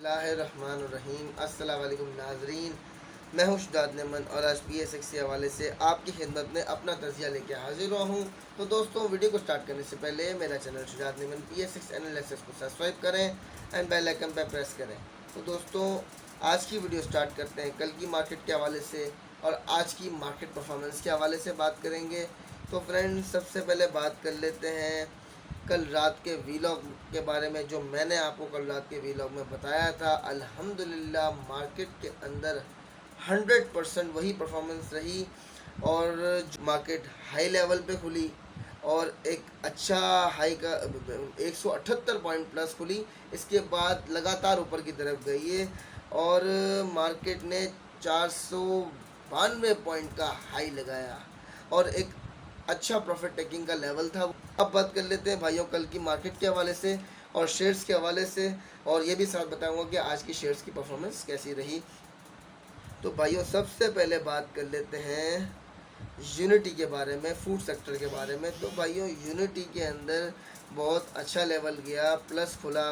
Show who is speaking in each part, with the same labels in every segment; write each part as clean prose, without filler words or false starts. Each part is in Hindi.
Speaker 1: बिस्मिल्लाहिर्रहमानिर्रहीम। अस्सलाम वालेकुम नाज़रीन, मैं हूँ शुजात नेमन और आज PSX के हवाले से आपकी खिदमत में अपना तज़किया लेके हाजिर हुआ हूँ। तो दोस्तों, वीडियो को स्टार्ट करने से पहले मेरा channel Shujaat Neyman PSX analysis को सब्सक्राइब करें एंड बेल आइकन पर प्रेस करें। तो दोस्तों, आज की वीडियो स्टार्ट करते हैं। कल की मार्केट के हवाले से और आज की मार्केट परफॉर्मेंस के हवाले से बात करेंगे। तो फ्रेंड्स, सबसे पहले बात कर लेते हैं कल रात के वीलॉग के बारे में, जो मैंने आपको कल रात के वीलॉग में बताया था। अल्हम्दुलिल्लाह मार्केट के अंदर 100% वही परफॉर्मेंस रही और मार्केट हाई लेवल पे खुली और एक अच्छा हाई का 178 पॉइंट प्लस खुली। इसके बाद लगातार ऊपर की तरफ गई है और मार्केट ने 492 पॉइंट का हाई लगाया और एक अच्छा प्रॉफिट टेकिंग का लेवल था। अब बात कर लेते हैं भाइयों कल की मार्केट के हवाले से और शेयर्स के हवाले से, और ये भी साथ बताऊंगा कि आज की शेयर्स की परफॉर्मेंस कैसी रही। तो भाइयों, सबसे पहले बात कर लेते हैं यूनिटी के बारे में, फूड सेक्टर के बारे में। तो भाइयों, यूनिटी के अंदर बहुत अच्छा लेवल गया, प्लस खुला।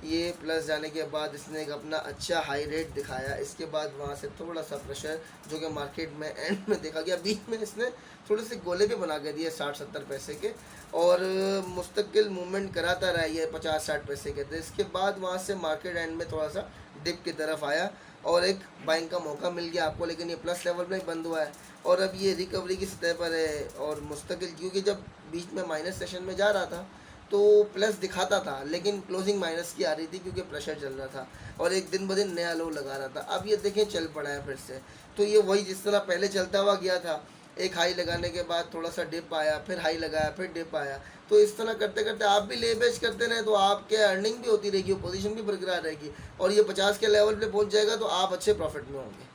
Speaker 1: ये प्लस जाने के बाद इसने एक अपना अच्छा हाई रेट दिखाया। इसके बाद वहाँ से थोड़ा सा प्रेशर जो कि मार्केट में एंड में देखा गया, बीच में इसने थोड़े से गोले भी बना के दिए 60-70 पैसे के और मुस्तकिल मूवमेंट कराता रहा ये 50-60 पैसे के। तो इसके बाद वहाँ से मार्केट एंड में थोड़ा सा डिप की तरफ आया और एक बाइंग का मौका मिल गया आपको, लेकिन ये प्लस लेवल में बंद हुआ है और अब ये रिकवरी की सतह पर है और मुस्तकिल, क्योंकि जब बीच में माइनस सेशन में जा रहा था तो प्लस दिखाता था लेकिन क्लोजिंग माइनस की आ रही थी क्योंकि प्रेशर चल रहा था और एक दिन ब दिन नया लो लगा रहा था। अब ये देखें चल पड़ा है फिर से, तो ये वही जिस तरह पहले चलता हुआ गया था। एक हाई लगाने के बाद थोड़ा सा डिप आया, फिर हाई लगाया, फिर डिप आया। तो इस तरह करते करते आप भी ले बेच करते रहे तो आपके अर्निंग भी होती रहेगी, पोजीशन भी बरकरार रहेगी और ये 50 के लेवल पे पहुंच जाएगा तो आप अच्छे प्रॉफिट में होंगे।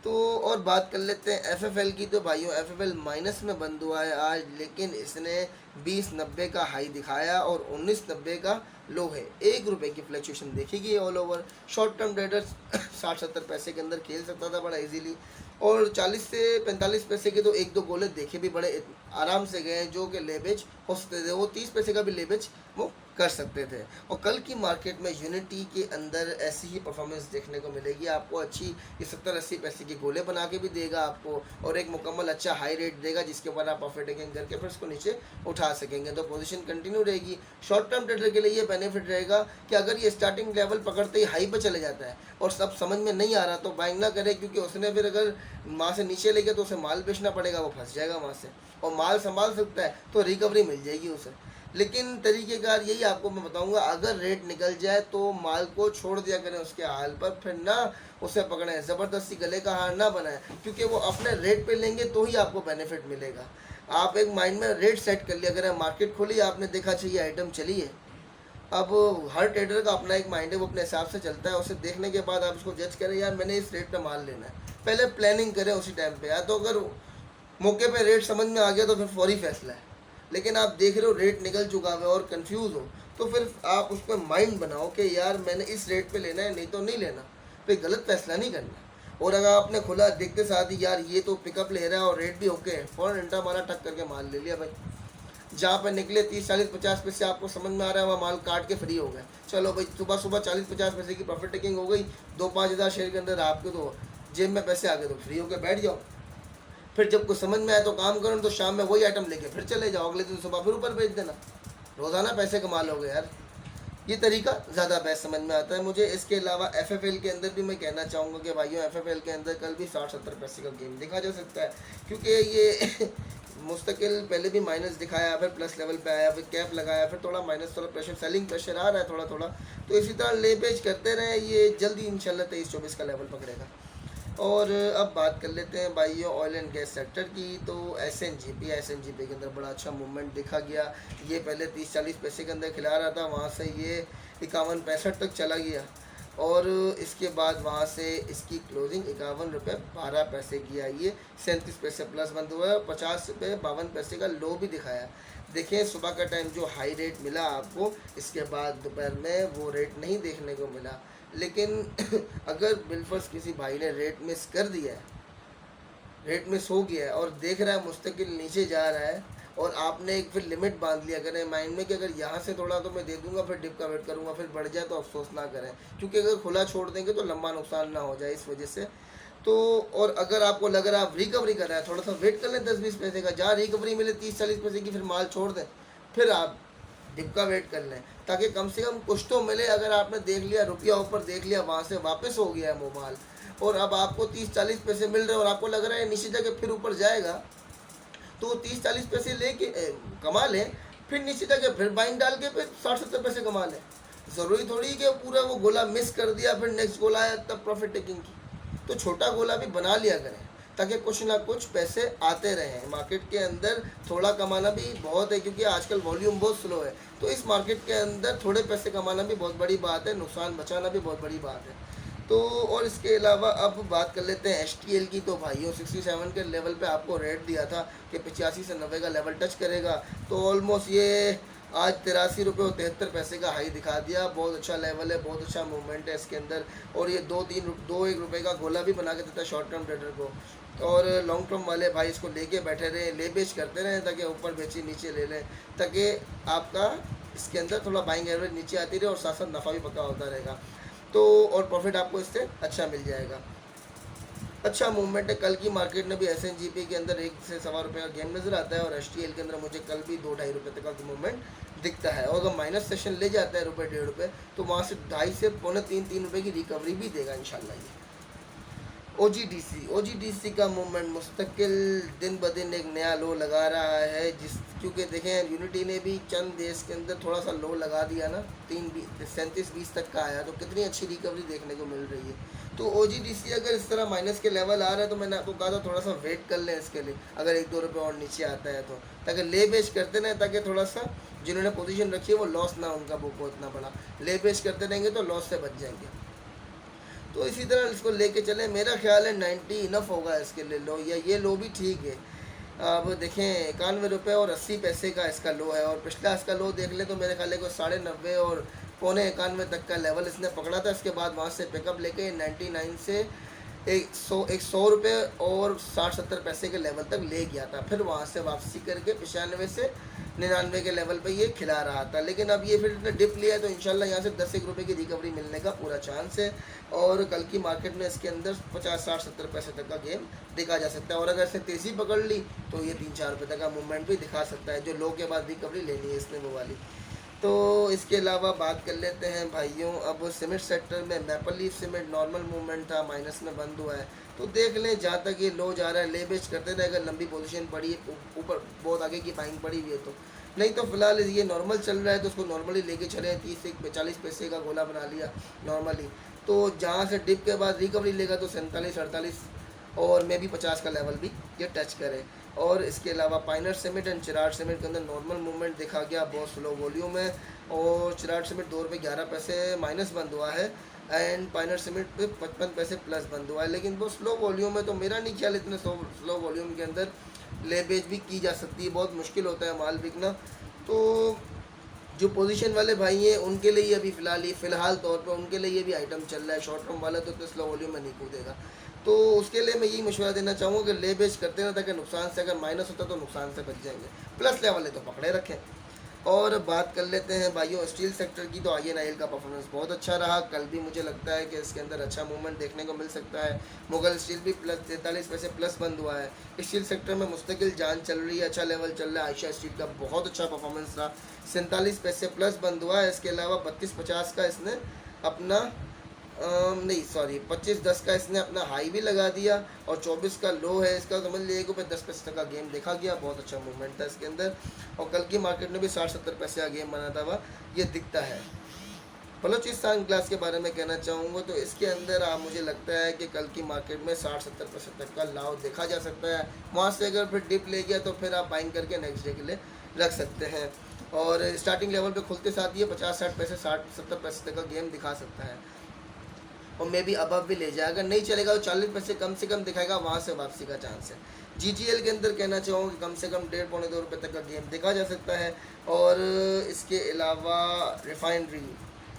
Speaker 1: तो और बात कर लेते हैं FFL की। तो भाइयों, FFL माइनस में बंद हुआ है आज, लेकिन इसने 20.90 का हाई दिखाया और 19.90 का लो है। ₹1 की फ्लक्चुएशन देखेगी all over. Short term traders 60-70 पैसे के अंदर खेल सकता था बड़ा इजीली और 40 से 45 पैसे के तो एक दो गोले देखे भी बड़े आराम से गए, जो कि लेवेज हो सकते थे। वो 30 पैसे का भी लेवेज वो कर सकते थे। और कल की मार्केट में यूनिटी के अंदर ऐसी ही परफॉर्मेंस देखने को मिलेगी आपको। अच्छी ये 70-80 पैसे की गोले बना के भी देगा आपको और एक मुकम्मल अच्छा हाई रेट देगा जिसके बाद आप प्रॉफिट टेकिंग करके फिर उसको नीचे उठा सकेंगे। तो पोजीशन कंटिन्यू रहेगी। शॉर्ट टर्म ट्रेडर के लिए ये बेनिफिट रहेगा कि अगर ये स्टार्टिंग लेवल पकड़ते ही हाई पर चले जाता है और सब समझ में नहीं आ रहा तो बाइंग ना करे, क्योंकि उसने फिर अगर वहाँ से नीचे ले गया तो उसे माल बेचना पड़ेगा, वो फंस जाएगा वहाँ से। और माल संभाल सकता है तो रिकवरी मिल जाएगी उसे, लेकिन तरीक़ेकार यही आपको मैं बताऊंगा। अगर रेट निकल जाए तो माल को छोड़ दिया करें उसके हाल पर, फिर ना उसे पकड़ें, ज़बरदस्ती गले का हार ना बनाएं, क्योंकि वो अपने रेट पे लेंगे तो ही आपको बेनिफिट मिलेगा। आप एक माइंड में रेट सेट कर लिया करें। मार्केट खुली, आपने देखा चाहिए आइटम चली है। अब हर ट्रेडर का अपना एक माइंड है, वो अपने हिसाब से चलता है। उसे देखने के बाद आप उसको जज करें, यार मैंने इस रेट पे माल लेना है। पहले प्लानिंग करें उसी टाइम पे, या तो अगर मौके पे रेट समझ में आ गया तो फिर फौरी फैसला है। लेकिन आप देख रहे हो रेट निकल चुका है और कंफ्यूज हो, तो फिर आप उस पर माइंड बनाओ कि यार मैंने इस रेट पे लेना है, नहीं तो नहीं लेना। फिर गलत फैसला नहीं करना। और अगर आपने खुला देखते साथ ही यार ये तो पिकअप ले रहा है और रेट भी ओके है, फ़ौरन इंटा मारा, टक करके माल ले लिया भाई। जहाँ पर निकले 30-40-50 पैसे आपको समझ में आ रहा है, वहाँ माल काट के फ्री हो गए। चलो भाई, सुबह सुबह 40-50 पैसे की प्रॉफिट टेकिंग हो गई। 2-5 हज़ार शेयर के अंदर आपके तो जेब में पैसे आ गए, तो फ्री होकर बैठ जाओ। फिर जब कुछ समझ में आए तो काम करो, तो शाम में वही आइटम लेके फिर चले जाओ, अगले दिन सुबह फिर ऊपर बेच देना। रोज़ाना पैसे कमा लोगे यार। ये तरीका ज़्यादा बेस्ट समझ में आता है मुझे। इसके अलावा FFL के अंदर भी मैं कहना चाहूँगा कि भाइयों, FFL के अंदर कल भी 60-70 पैसे का गेम देखा जा सकता है, क्योंकि ये मुस्तकिल पहले भी माइनस दिखाया, फिर प्लस लेवल पे आया, फिर कैप लगाया, फिर थोड़ा माइनस, थोड़ा प्रेशर, सेलिंग प्रेशर आ रहा है थोड़ा थोड़ा। तो इसी तरह ले बेच करते रहे, ये जल्दी इंशाल्लाह 23-24 का लेवल पकड़ेगा। और अब बात कर लेते हैं भाइयों ऑयल एंड गैस सेक्टर की। तो SNGP के अंदर बड़ा अच्छा मूवमेंट देखा गया। ये पहले 30-40 पैसे के अंदर खिला रहा था, वहाँ से ये 51-65 तक चला गया और इसके बाद वहाँ से इसकी क्लोजिंग ₹51.12 की आई है। 37 पैसे प्लस बंद हुआ है। 50 रुपये 52 पैसे का लो भी दिखाया। देखें सुबह का टाइम जो हाई रेट मिला आपको, इसके बाद दोपहर में वो रेट नहीं देखने को मिला। लेकिन अगर बिलफर्स किसी भाई ने रेट मिस कर दिया है, रेट मिस हो गया है और देख रहा है मुस्तकिल नीचे जा रहा है और आपने एक फिर लिमिट बांध लिया करें माइंड में कि अगर यहाँ से थोड़ा तो मैं दे दूंगा, फिर डिप का वेट करूंगा, फिर बढ़ जाए तो अफसोस ना करें, क्योंकि अगर खुला छोड़ देंगे तो लंबा नुकसान ना हो जाए इस वजह से। तो और अगर आपको लग रहा है आप रिकवरी कर रहे हैं, थोड़ा सा वेट कर लें 10-20 पैसे का, जहाँ रिकवरी मिले 30-40 पैसे की, फिर माल छोड़ दें, फिर आप डिप का वेट कर लें, ताकि कम से कम कुछ तो मिले। अगर आपने देख लिया रुपया ऊपर देख लिया, वहाँ से वापस हो गया है वो माल, और अब आपको 30-40 पैसे मिल रहे हैं और आपको लग रहा है नीचे जाके फिर ऊपर जाएगा, तो 30-40 पैसे लेके कमा लें, फिर नीचे जाके फिर बाइंग डाल के फिर 60-70 पैसे कमा लें। ज़रूरी थोड़ी कि पूरा वो गोला मिस कर दिया फिर नेक्स्ट गोला आया तब प्रॉफिट टेकिंग की। तो छोटा गोला भी बना लिया करें, ताकि कुछ ना कुछ पैसे आते रहें। मार्केट के अंदर थोड़ा कमाना भी बहुत है, क्योंकि आजकल वॉल्यूम बहुत स्लो है, तो इस मार्केट के अंदर थोड़े पैसे कमाना भी बहुत बड़ी बात है, नुकसान बचाना भी बहुत बड़ी बात है। तो और इसके अलावा अब बात कर लेते हैं एच की। तो भाइयों 67 के लेवल पे आपको रेट दिया था कि 85 से 90 का लेवल टच करेगा, तो ऑलमोस्ट ये आज 83 रुपये और 73 पैसे का हाई दिखा दिया। बहुत अच्छा लेवल है, बहुत अच्छा मूवमेंट है इसके अंदर, और ये 2-1 रुपये का गोला भी बना के देता है शॉर्ट टर्म ट्रेडर को। और लॉन्ग टर्म वाले भाई इसको लेके बैठे रहे, ले बेच करते रहें, ताकि ऊपर बेची नीचे ले लें, ताकि आपका इसके अंदर थोड़ा बाइंग एवरेज नीचे आती रहे और साथ साथ नफ़ा भी पक्का होता रहेगा, तो और प्रॉफिट आपको इससे अच्छा मिल जाएगा। अच्छा मूवमेंट है। कल की मार्केट में भी SNGP के अंदर 1 से सवा रुपये का गेम नज़र आता है, और HTL के अंदर मुझे कल भी 2-2.5 रुपये तक का मूवमेंट दिखता है। और अगर माइनस सेशन ले जाता है रुपये 1.5 तो वहाँ से 2.5 से 2.25-3 रुपये की रिकवरी भी देगा इंशाल्लाह ये। OGDC का मूवमेंट मुस्तकिल दिन ब दिन एक नया लो लगा रहा है, क्योंकि देखें यूनिटी ने भी चंद देश के अंदर थोड़ा सा लो लगा दिया ना, 37-20 तक का आया, तो कितनी अच्छी रिकवरी देखने को मिल रही है। तो OGDC अगर इस तरह माइनस के लेवल आ रहा है, तो मैंने आपको कहा था थोड़ा सा वेट कर लें इसके लिए, अगर 1-2 रुपये और नीचे आता है तो, ताकि ले बेच करते रहें, ताकि थोड़ा सा जिन्होंने पोजीशन रखी है वो लॉस ना उनका बुक हो इतना बड़ा, ले बेच करते रहेंगे तो लॉस से बच जाएंगे। तो इसी तरह इसको लेके चलें। मेरा ख्याल है 90 इनफ होगा इसके लिए लो, या ये लो भी ठीक है। अब देखें 91 रुपये और 80 पैसे का इसका लो है, और पिछला इसका लो देख लें तो मेरे ख्याल है कोई 90.5 और 91 तक का लेवल इसने पकड़ा था। इसके बाद वहाँ से पिकअप लेके 99 से 100 रुपये और 60-70 पैसे के लेवल तक ले गया था, फिर वहाँ से वापसी करके 95 से 99 के लेवल पे ये खिला रहा था। लेकिन अब ये फिर इसने डिप लिया है, तो इंशाल्लाह यहाँ से 10-1 रुपये की रिकवरी मिलने का पूरा चांस है, और कल की मार्केट में इसके अंदर 50-60-70 पैसे तक का गेम दिखा जा सकता है। और अगर इसने तेज़ी पकड़ ली तो ये 3-4 रुपये तक का मूवमेंट भी दिखा सकता है, जो लो के बाद रिकवरी लेनी है इसने वो वाली। तो इसके अलावा बात कर लेते हैं भाइयों, अब सीमेंट सेक्टर में maple leaf cement normal movement था, माइनस में बंद हुआ है, तो देख लें जहाँ तक ये लो जा रहा है ले बेच करते रहे। अगर लंबी पोजीशन पड़ी है ऊपर बहुत आगे की बाइंग पड़ी हुई है तो, नहीं तो फिलहाल ये नॉर्मल चल रहा है तो उसको नॉर्मली लेके चले। 30 से 40 पैसे का गोला बना लिया नॉर्मली, तो जहाँ से डिप के बाद रिकवरी लेगा तो 47-48 और मे भी 50 का लेवल भी ये टच करे। और इसके अलावा पाइनर सीमेंट एंड चिराग सीमेंट के अंदर नॉर्मल मूवमेंट देखा गया, बहुत स्लो वॉल्यूम है, और चिराग सीमेंट 2 रुपये 11 पैसे माइनस बंद हुआ है, एंड पाइनर सीमेंट पे 55 पैसे प्लस बंद हुआ है, लेकिन बहुत स्लो वॉल्यूम है, तो मेरा नहीं ख्याल इतने स्लो वॉल्यूम के अंदर ले बेच भी की जा सकती है, बहुत मुश्किल होता है माल बिकना। तो जो पोजीशन वाले भाई हैं उनके लिए अभी फ़िलहाल तौर पे उनके लिए ये भी आइटम चल रहा है। शॉर्ट टर्म वाला तो इतने स्लो वॉल्यूम में नहीं कूदेगा, तो उसके लिए मैं यही मशवरा देना चाहूँगा कि ले बेच करते ना, ताकि नुकसान से, अगर माइनस होता तो नुकसान से बच जाएंगे, प्लस लेवल है तो पकड़े रखें। और बात कर लेते हैं भाइयों स्टील सेक्टर की, तो INIL का परफॉर्मेंस बहुत अच्छा रहा। कल भी मुझे लगता है कि इसके अंदर अच्छा मूवमेंट देखने को मिल सकता है। मुगल स्टील भी प्लस 43 पैसे प्लस बंद हुआ है। स्टील सेक्टर में मुस्तकिल जान चल रही है, अच्छा लेवल चल रहा है। आयशा स्टील का बहुत अच्छा परफॉर्मेंस रहा, 47 पैसे प्लस बंद हुआ है। इसके अलावा 32.50 का इसने अपना 25-10 का इसने अपना हाई भी लगा दिया, और 24 का लो है इसका, समझ लीजिए कि 10 पैसे तक का गेम देखा गया, बहुत अच्छा मूवमेंट था इसके अंदर। और कल की मार्केट में भी 60-70 पैसे का गेम बना था हुआ ये दिखता है। बलोचिस्तान ग्लास के बारे में कहना चाहूँगा, तो इसके अंदर मुझे लगता है कि कल की मार्केट में 60-70 पैसे तक का लाभ देखा जा सकता है। वहाँ से अगर फिर डिप ले गया तो फिर आप बाइंग करके नेक्स्ट डे के लिए रख सकते हैं, और स्टार्टिंग लेवल पे खुलते साथ ये 50-60 पैसे 60-70 पैसे तक का गेम दिखा सकता है, और मे भी अबव भी ले जाएगा। नहीं चलेगा तो 40 पैसे कम से कम दिखाएगा, वहाँ से वापसी का चांस है। GTL के अंदर कहना चाहूँगा कि कम से कम 1.5-2 रुपये तक का गेम देखा जा सकता है। और इसके अलावा रिफाइनरी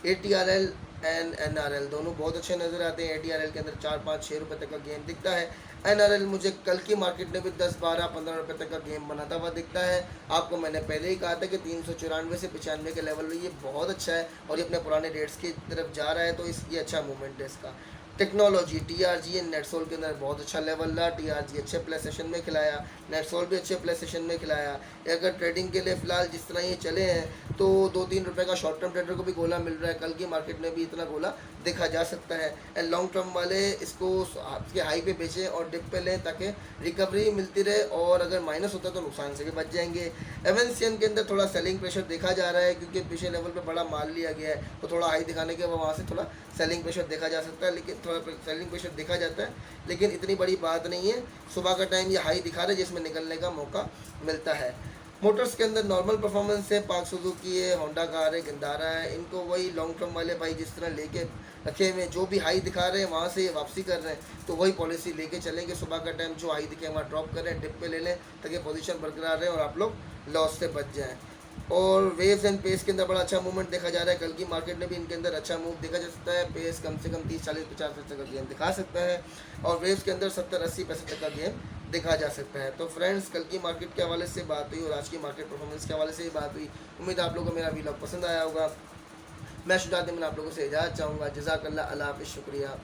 Speaker 1: ATRL NRL दोनों बहुत अच्छे नज़र आते हैं। ATRL के अंदर 4-5-6 रुपये तक का गेम दिखता है। NRL मुझे कल की मार्केट में भी 10-12-15 रुपये तक का गेम बनाता हुआ दिखता है। आपको मैंने पहले ही कहा था कि 394 से 95 के लेवल में ये बहुत अच्छा है और ये अपने पुराने रेट्स की तरफ जा रहा है, तो इस ये अच्छा मूवमेंट है इसका। टेक्नोलॉजी TRG एंड नेटसोल के अंदर बहुत अच्छा लेवल रहा। TRG अच्छे प्ले सेशन में खिलाया, नेटसोल भी अच्छे प्ले सेशन में खिलाया। ये अगर ट्रेडिंग के लिए फ़िलहाल जिस तरह ये चले हैं तो 2-3 रुपये का शॉर्ट टर्म ट्रेडर को भी गोला मिल रहा है। कल की मार्केट में भी इतना गोला देखा जा सकता है। एंड लॉन्ग टर्म वाले इसको आपके हाई पे बेचें और डिप पे लें ताकि रिकवरी मिलती रहे, और अगर माइनस होता है तो नुकसान से भी बच जाएंगे। MNCM के अंदर थोड़ा सेलिंग प्रेशर देखा जा रहा है क्योंकि पिछले लेवल पे बड़ा माल लिया गया है, तो थोड़ा हाई दिखाने के वहाँ से थोड़ा सेलिंग प्रेशर देखा जा सकता है, लेकिन थोड़ा सेलिंग प्रेशर देखा जाता है, लेकिन इतनी बड़ी बात नहीं है। सुबह का टाइम ये हाई दिखा रहा है जिसमें निकलने का मौका मिलता है। मोटर्स के अंदर नॉर्मल परफॉर्मेंस है, पाक सुजुकी है, होंडा कार है, गिंदारा है। इनको वही लॉन्ग टर्म वाले भाई जिस तरह लेके रखे हुए, जो भी हाई दिखा रहे हैं वहाँ से ये वापसी कर रहे हैं, तो वही पॉलिसी लेके चलेंगे। सुबह का टाइम जो हाई दिखे वहाँ ड्रॉप करें, डिप पे ले लें ताकि पोजीशन बरकरार रहे और आप लोग लॉस से बच जाएँ। और वेव्स एंड पेस के अंदर बड़ा अच्छा मूवमेंट देखा जा रहा है। कल की मार्केट में भी इनके अंदर अच्छा मूव देखा जा सकता है। पेस कम से कम 30-40-50 तक का गेम दिखा सकता है और वेव्स के अंदर 70-80 पैसे तक का गेम देखा जा सकता है। तो फ्रेंड्स, कल की मार्केट के हवाले से बात हुई और आज की मार्केट परफॉर्मेंस के हवाले से ही बात हुई। उम्मीद है आप लोगों को मेरा वीडियो पसंद आया होगा। मैं शुजात अहमद आप लोगों से इजाज़त चाहूँगा। जज़ाकल्लाह, अल्लाह हाफ़िज़, शुक्रिया।